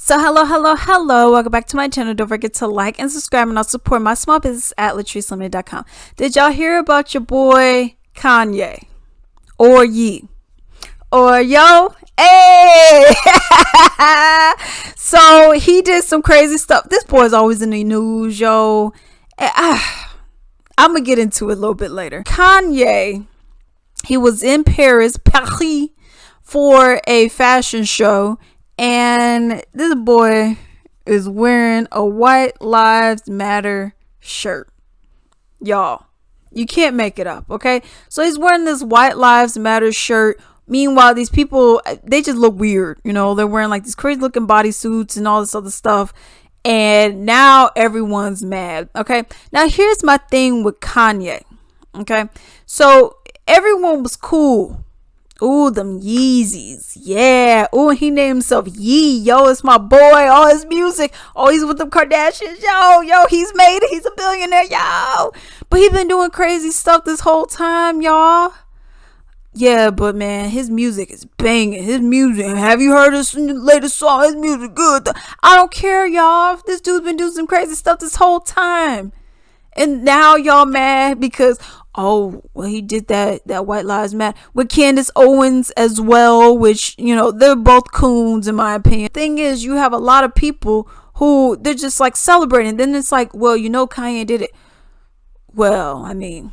So hello. Welcome back to my channel. Don't forget to like and subscribe, and I'll support my small business at latricelimited.com. Did y'all hear about your boy Kanye? Or Ye? Or yo? Hey! So he did some crazy stuff. This boy's always in the news, yo. I'm gonna get into it a little bit later. Kanye, he was in Paris, for a fashion show, and this boy is wearing a White Lives Matter shirt. Y'all, you can't make it up, okay? So he's wearing this White Lives Matter shirt. Meanwhile, these people, they just look weird. You know, they're wearing like these crazy looking bodysuits and all this other stuff. And now everyone's mad, okay? Now, here's my thing with Kanye, okay? So everyone was cool. Ooh, them Yeezys. Yeah. Ooh, he named himself Yee. Yo, it's my boy. All his music. Oh, he's with them Kardashians. Yo, he's made it. He's a billionaire. Yo. But he's been doing crazy stuff this whole time, y'all. Yeah, but man, his music is banging. His music. Have you heard his latest song? His music good. I don't care, y'all. This dude's been doing some crazy stuff this whole time. And now y'all mad because, oh, well, he did that White Lives Matter with Candace Owens as well, which, you know, they're both coons in my opinion. Thing is, you have a lot of people who they're just like celebrating. Then it's like, well, you know, Kanye did it. Well, I mean,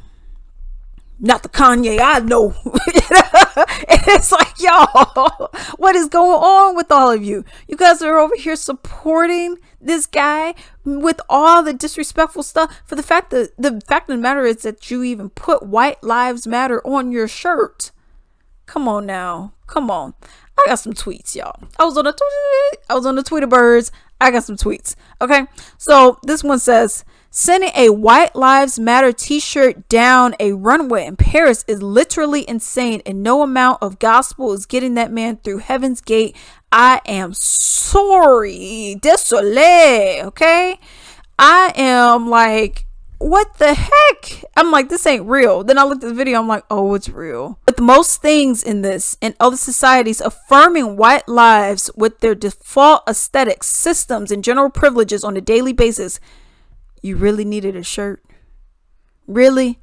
not the Kanye I know. And it's like, y'all, what is going on with all of you? You guys are over here supporting this guy with all the disrespectful stuff. For the fact of the matter is that you even put White Lives Matter on your shirt. Come on now. Come on. I got some tweets, y'all. I was on the Twitter birds. I got some tweets. Okay. So this one says, sending a White Lives Matter t-shirt down a runway in Paris is literally insane, and no amount of gospel is getting that man through heaven's gate. I am sorry. Désolé. Okay. I am like, what the heck? I'm like, this ain't real. Then I looked at the video. I'm like, oh, it's real. With most things in this and other societies affirming white lives with their default aesthetics, systems, and general privileges on a daily basis, you really needed a shirt? Really?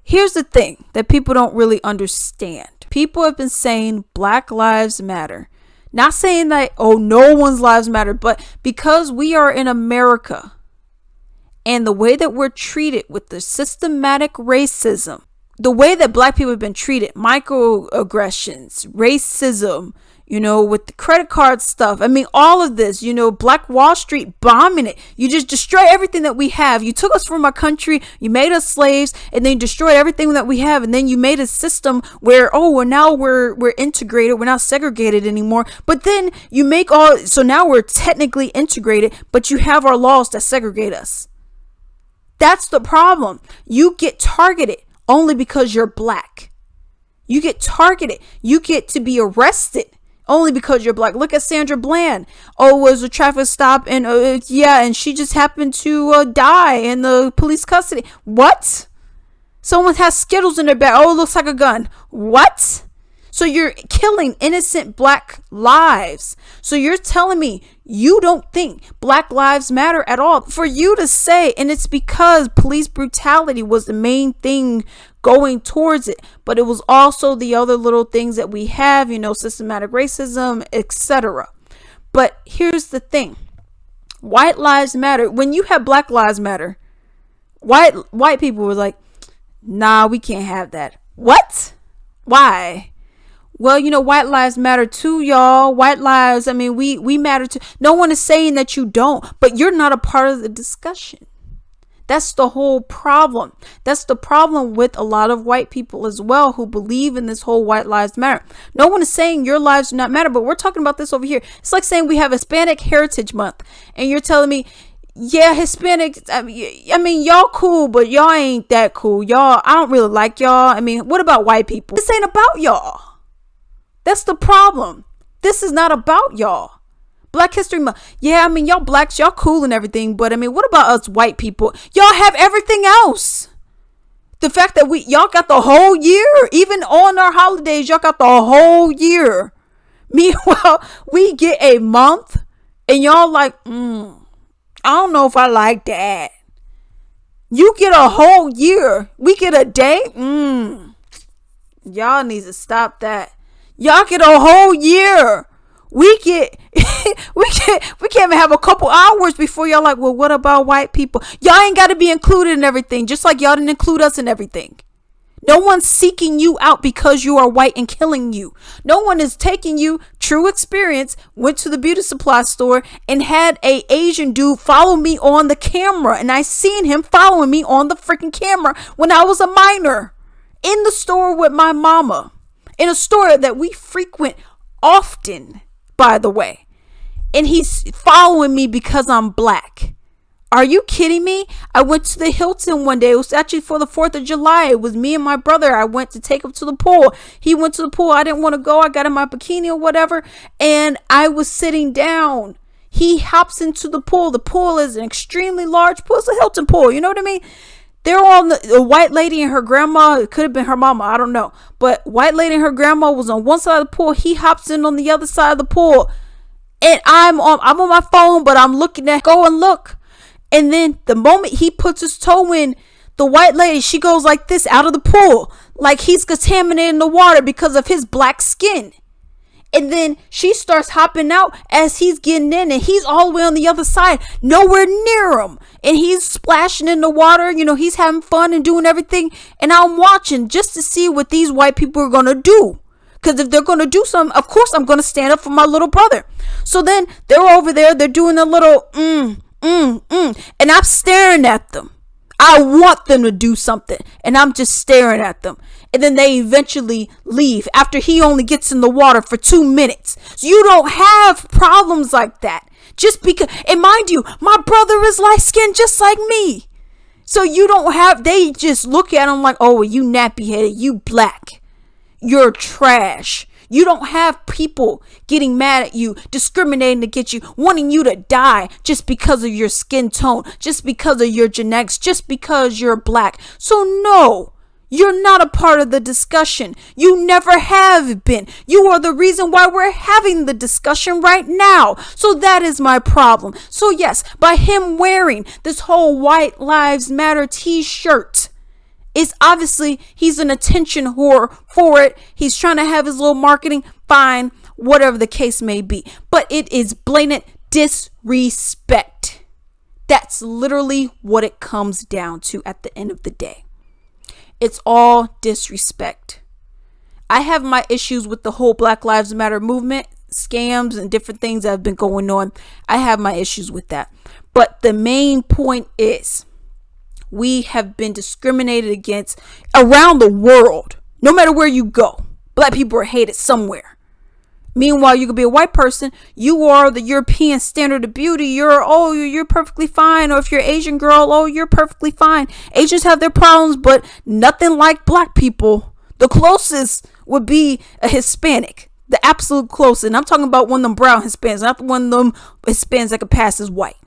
Here's the thing that people don't really understand. People have been saying Black Lives Matter. Not saying that, oh, no one's lives matter, but because we are in America, and the way that we're treated with the systematic racism, the way that black people have been treated, microaggressions, racism, you know, with the credit card stuff. I mean, all of this, you know, Black Wall Street bombing it. You just destroy everything that we have. You took us from our country. You made us slaves, and then you destroyed everything that we have. And then you made a system where, oh, well, now we're integrated. We're not segregated anymore. But then you make so now we're technically integrated, but you have our laws that segregate us. That's the problem. You get targeted only because you're black. You get targeted. You get to be arrested only because you're black. Look at Sandra Bland. Oh, it was a traffic stop, and and she just happened to die in the police custody. What? Someone has Skittles in their bag. Oh, it looks like a gun. What? So you're killing innocent black lives. So you're telling me you don't think Black Lives Matter at all. For you to say, and it's because police brutality was the main thing going towards it, but it was also the other little things that we have, you know, systematic racism, etc. But here's the thing. White Lives Matter. When you have Black Lives Matter, white people were like, nah, we can't have that. What? Why? Well, you know, white lives matter too, y'all. White lives, I mean, we matter too. No one is saying that you don't, but you're not a part of the discussion. That's the whole problem. That's the problem with a lot of white people as well who believe in this whole white lives matter. No one is saying your lives do not matter, but we're talking about this over here. It's like saying we have Hispanic Heritage Month, and you're telling me, yeah, Hispanic, I mean, y'all cool, but y'all ain't that cool. Y'all, I don't really like y'all. I mean, what about white people? This ain't about y'all. That's the problem. This is not about y'all. Black History Month. Yeah, I mean, y'all blacks, y'all cool and everything, but I mean, what about us white people? Y'all have everything else. The fact that y'all got the whole year, even on our holidays, y'all got the whole year. Meanwhile, we get a month And y'all like, I don't know if I like that. You get a whole year. We get a day. Y'all need to stop that. Y'all get a whole year. We get we can't even have a couple hours before y'all like, well, what about white people? Y'all ain't got to be included in everything, just like y'all didn't include us in everything. No one's seeking you out because you are white and killing you. No one is taking you. True experience. Went to the beauty supply store and had a Asian dude follow me on the camera, and I seen him following me on the freaking camera when I was a minor in the store with my mama, in a store that we frequent often, by the way. And he's following me because I'm black. Are you kidding me? I went to the Hilton one day. It was actually for the 4th of July. It was me and my brother. I went to take him to the pool. He went to the pool. I didn't want to go. I got in my bikini or whatever. And I was sitting down. He hops into the pool. The pool is an extremely large pool. It's a Hilton pool. You know what I mean? They're on the white lady and her grandma. It could have been her mama. I don't know. But white lady and her grandma was on one side of the pool. He hops in on the other side of the pool. And I'm on my phone, but I'm looking at, go and look. And then the moment he puts his toe in, the white lady, she goes like this out of the pool, like he's contaminating the water because of his black skin. And then she starts hopping out as he's getting in, and he's all the way on the other side, nowhere near him. And he's splashing in the water. You know, he's having fun and doing everything. And I'm watching just to see what these white people are going to do. Because if they're going to do something, of course, I'm going to stand up for my little brother. So then they're over there. They're doing a little, and I'm staring at them. I want them to do something, and I'm just staring at them. And then they eventually leave after he only gets in the water for 2 minutes. So you don't have problems like that. Just because, and mind you, my brother is light skinned just like me. So you don't have, they just look at him like, oh, you nappy headed, you black, you're trash. You don't have people getting mad at you, discriminating against you, wanting you to die just because of your skin tone, just because of your genetics, just because you're black. So no, you're not a part of the discussion. You never have been. You are the reason why we're having the discussion right now. So that is my problem. So yes, by him wearing this whole White Lives Matter t-shirt, it's obviously he's an attention whore for it. He's trying to have his little marketing. Fine, whatever the case may be. But it is blatant disrespect. That's literally what it comes down to at the end of the day. It's all disrespect. I have my issues with the whole Black Lives Matter movement, scams and different things that have been going on. I have my issues with that. But the main point is, we have been discriminated against around the world. No matter where you go, black people are hated somewhere. Meanwhile, you could be a white person. You are the European standard of beauty. You're perfectly fine. Or if you're Asian girl, oh, you're perfectly fine. Asians have their problems, but nothing like black people. The closest would be a Hispanic. The absolute closest. And I'm talking about one of them brown Hispanics, not one of them Hispanics that could pass as white,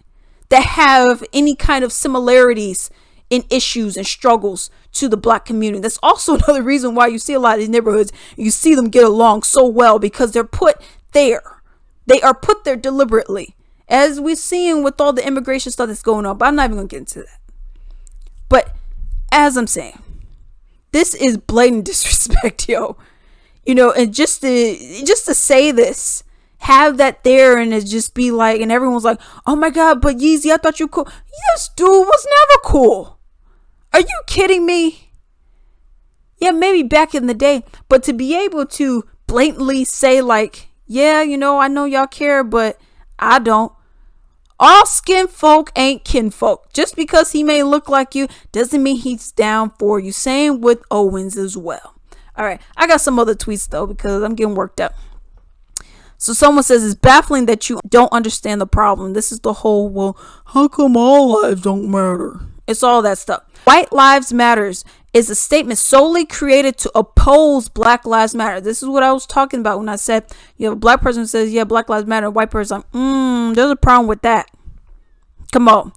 that have any kind of similarities in issues and struggles to the black community. That's also another reason why you see a lot of these neighborhoods, you see them get along so well, because they're put there. They are put there deliberately, as we're seeing with all the immigration stuff that's going on. But I'm not even going to get into that. But as I'm saying, this is blatant disrespect, yo. You know, and just to say this, have that there, and it just be like, and everyone's like, oh my God, but Yeezy, I thought you cool. Yes, dude, was never cool. Are you kidding me? Yeah, maybe back in the day, but to be able to blatantly say like, yeah, you know, I know y'all care, but I don't. All skin folk ain't kinfolk. Just because he may look like you doesn't mean he's down for you. Same with Owens as well. All right, I got some other tweets though, because I'm getting worked up. So someone says, it's baffling that you don't understand the problem. This is the whole, well, how come all lives don't matter? It's all that stuff. White Lives Matters is a statement solely created to oppose Black Lives Matter. This is what I was talking about when I said you have a black person who says, yeah, Black Lives Matter. A white person like, there's a problem with that. Come on.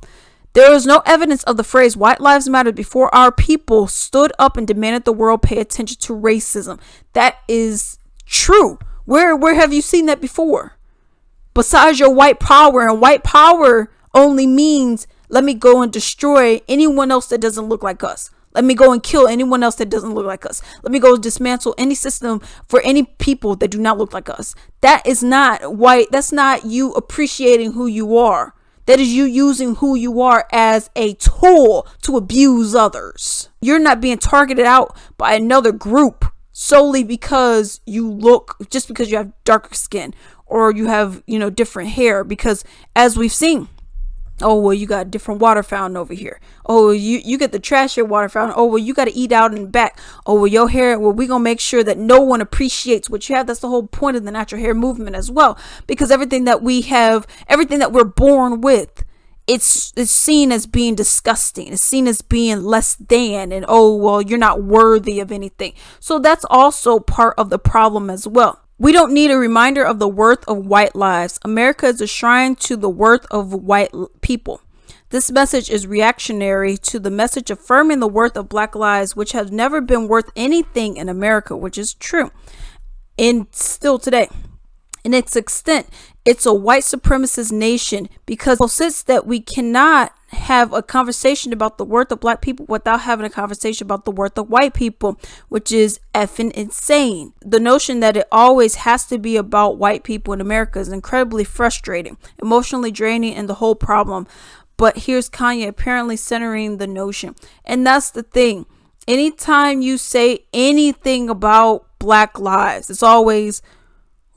There is no evidence of the phrase White Lives Matter before our people stood up and demanded the world pay attention to racism. That is true. Where have you seen that before? besides your white power. And white power only means, let me go and destroy anyone else that doesn't look like us. Let me go and kill anyone else that doesn't look like us. Let me go dismantle any system for any people that do not look like us. That is not white. That's not you appreciating who you are. That is you using who you are as a tool to abuse others. You're not being targeted out by another group solely because just because you have darker skin or you have, different hair. Because as we've seen, oh, well, you got a different water fountain over here. Oh, you get the trashier water fountain. Oh, well, you got to eat out in the back. Oh, well, your hair, well, we're going to make sure that no one appreciates what you have. That's the whole point of the natural hair movement as well. Because everything that we have, everything that we're born with, it's seen as being disgusting. It's seen as being less than. And, oh, well, you're not worthy of anything. So that's also part of the problem as well. We don't need a reminder of the worth of white lives. America is a shrine to the worth of white people. This message is reactionary to the message affirming the worth of black lives, which have never been worth anything in America, which is true. And still today, in its extent, it's a white supremacist nation because it insists that we cannot have a conversation about the worth of black people without having a conversation about the worth of white people, which is effing insane. The notion that it always has to be about white people in America is incredibly frustrating, emotionally draining, and the whole problem. But here's Kanye apparently centering the notion. And that's the thing. Anytime you say anything about black lives, it's always,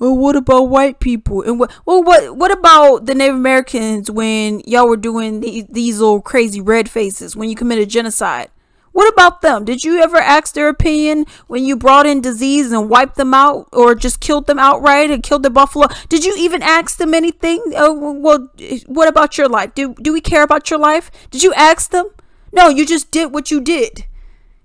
well, what about white people? And what about the Native Americans when y'all were doing these little crazy red faces when you committed genocide? What about them? Did you ever ask their opinion when you brought in disease and wiped them out or just killed them outright and killed the buffalo? Did you even ask them anything? Well, what about your life? Do we care about your life? Did you ask them? No, you just did what you did.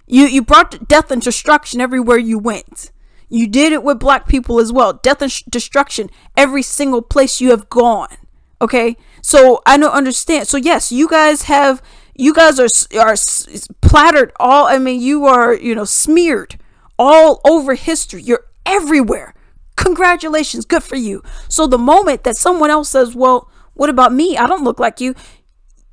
You brought death and destruction everywhere you went. You did it with black people as well. Death and destruction every single place you have gone. Okay, so I don't understand. So yes, you guys are splattered all. I mean, you are smeared all over history. You're everywhere. Congratulations, good for you. So the moment that someone else says, "Well, what about me? I don't look like you."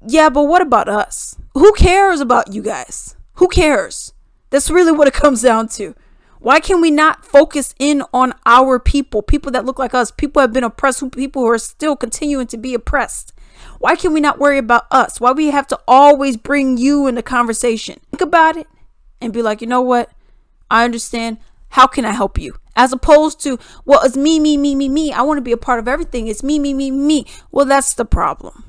Yeah, but what about us? Who cares about you guys? Who cares? That's really what it comes down to. Why can we not focus in on our people that look like us, people who have been oppressed, people who are still continuing to be oppressed? Why can we not worry about us? Why we have to always bring you in the conversation? Think about it and be like, you know what? I understand. How can I help you? As opposed to, well, it's me. I want to be a part of everything. It's me. Well, that's the problem.